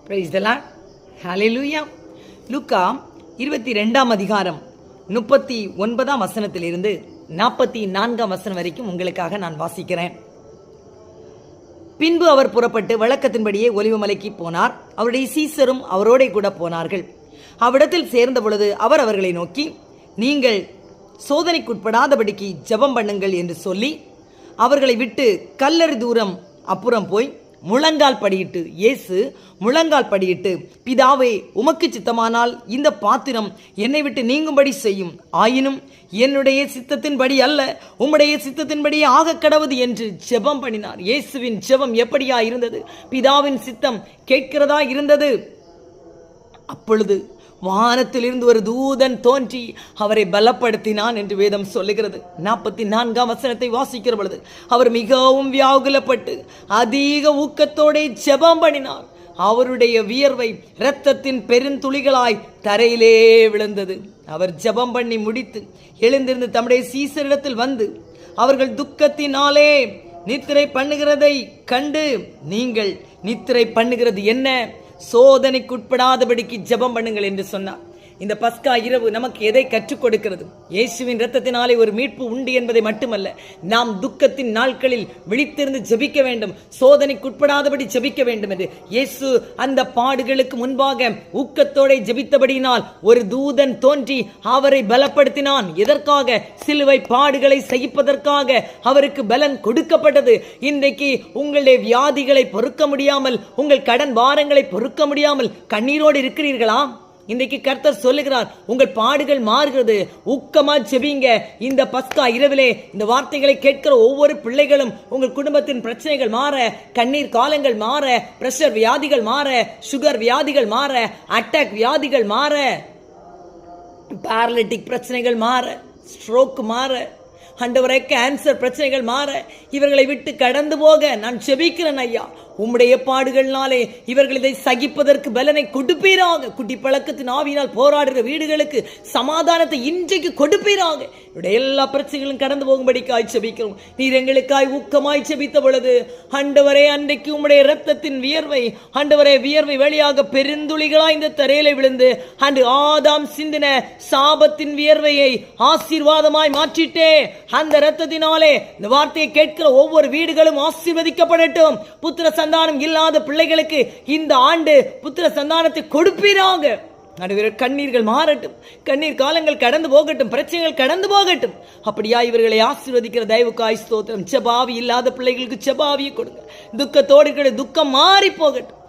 Praise the Lord. ஹல்லேலூயா. லூக்கா 22ஆம் அதிகாரம் 39ஆம் வசனத்திலிருந்து 44ஆம் வசனம் வரைக்கும் உங்களுக்காக நான் வாசிக்கிறேன். பின்பு அவர் புறப்பட்டு வழக்கத்தின்படியே ஒலிவமலைக்கு போனார். அவருடைய சீசரும் அவரோட கூட போனார்கள். அவ்விடத்தில் சேர்ந்த பொழுது அவர் அவர்களை நோக்கி, நீங்கள் சோதனைக்குட்படாதபடிக்கு ஜெபம் பண்ணுங்கள் என்று சொல்லி அவர்களை விட்டு கல்லறி தூரம் அப்புறம் போய் முழங்கால் படியிட்டு, இயேசு முழங்கால் படியிட்டு, பிதாவே, உமக்கு சித்தமானால் இந்த பாத்திரம் என்னை விட்டு நீங்கும்படி செய்யும். ஆயினும் என்னுடைய சித்தத்தின்படி அல்ல, உம்முடைய சித்தத்தின்படி ஆக கடவுது என்று ஜெபம் பண்ணினார். இயேசுவின் ஜெபம் எப்படியா இருந்தது? பிதாவின் சித்தம் கேட்கிறதா இருந்தது. அப்பொழுது வானத்திலிருந்து ஒரு தூதன் தோன்றி அவரை பலப்படுத்தினான் என்று வேதம் சொல்லுகிறது. 44ஆம் வசனத்தை வாசிக்கிற பொழுது அவர் மிகவும் வியாகுலப்பட்டு அதிக ஊக்கத்தோட ஜெபம் பண்ணினார். அவருடைய வியர்வை இரத்தத்தின் பெருந்துளிகளாய் தரையிலே விழுந்தது. அவர் ஜெபம் பண்ணி முடித்து எழுந்திருந்து தம்முடைய சீசரிடத்தில் வந்து அவர்கள் துக்கத்தினாலே நித்திரை பண்ணுகிறதை கண்டு, நீங்கள் நித்திரை பண்ணுகிறது என்ன? சோதனைக்குட்படாதபடிக்கு ஜெபம் பண்ணுங்கள் என்று சொன்னார். இந்த பஸ்கா இரவு நமக்கு எதை கற்றுக் கொடுக்கிறது? இயேசுவின் இரத்தத்தினாலே ஒரு மீட்பு உண்டு என்பதை மட்டுமல்ல, நாம் துக்கத்தின் நாட்களில் விழித்திருந்து ஜெபிக்க வேண்டும், சோதனைக்குட்படாதபடி ஜெபிக்க வேண்டும் என்று. இயேசு அந்த பாடுகளுக்கு முன்பாக ஊக்கத்தோட ஜெபித்தபடியினால் ஒரு தூதன் தோன்றி அவரை பலப்படுத்தினான். எதற்காக? சிலுவை பாடுகளை சகிப்பதற்காக அவருக்கு பலன் கொடுக்கப்பட்டது. இன்றைக்கு உங்களுடைய வியாதிகளை பொறுக்க முடியாமல், உங்கள் கடன் பாரங்களை பொறுக்க முடியாமல் கண்ணீரோடு இருக்கிறீர்களா? இன்றைக்கு கர்த்தர் சொல்லுகிறார், உங்கள் பாடுகள் மாறுகிறது, ஊக்கமா ஜெபிங்க. இந்த பஸ்கா இரவிலே இந்த வார்த்தைகளை கேட்கிற ஒவ்வொரு பிள்ளைகளும் உங்கள் குடும்பத்தின் பிரச்சனைகள் மாற, கண்ணீர் காலங்கள் மாற, பிரஷர் வியாதிகள் மாற, சுகர் வியாதிகள் மாற, அட்டாக் வியாதிகள் மாற, பேரலிட்டிக் பிரச்சனைகள் மாற, ஸ்ட்ரோக் மாற, ஆண்டவரே கேன்சர் பிரச்சனைகள் மாற, இவர்களை விட்டு கடந்து போக நான் ஜெபிக்கிறேன் ஐயா. உம்முடைய பாடுகள்னாலே இவர்கள் இதை சகிப்பதற்கு பலனை கொடுப்பீராக. குட்டி பழக்கத்தின் ஆவியினால் போராடுகிற வீடுகளுக்கு சமாதானத்தை இன்றைக்கு கொடுப்பீராக. இவருடைய எல்லா பிரச்சனைகளும் கடந்து போகும்படிக்காய் ஜெபிக்கிறோம். நீர் எங்களுக்காய் ஊக்கமாய் ஜெபித்த பொழுது ஆண்டவரே, அன்றைக்கு உம்முடைய இரத்தத்தின் வியர்வை, ஆண்டவரே, வியர்வை வழியாக பெருந்துளிகளாய் இந்த தரையில விழுந்து அன்று ஆதாம் சிந்தின சாபத்தின் வியர்வையை ஆசீர்வாதமாய் மாற்றிட்டே. அந்த இரத்தத்தினாலே இந்த வார்த்தையை கேட்கிற ஒவ்வொரு வீடுகளும் ஆசீர்வதிக்கப்படட்டும். புத்திர சந்தானம் இல்லாத பிள்ளைகளுக்கு இந்த ஆண்டு புத்திர சந்தானத்தை கொடுப்பீராக. கண்ணீர்கள் மாறட்டும், கண்ணீர் காலங்கள் கடந்து போகட்டும், பிரச்சனைகள் கடந்து போகட்டும். அப்படியா இவர்களை ஆசீர்வதிக்கிற தயவுக்காய் ஸ்தோத்திரம். ஜெபாவி இல்லாத பிள்ளைகளுக்கு ஜெபாவியை கொடுங்க. துக்கத்தோடு துக்கம் மாறி போகட்டும்.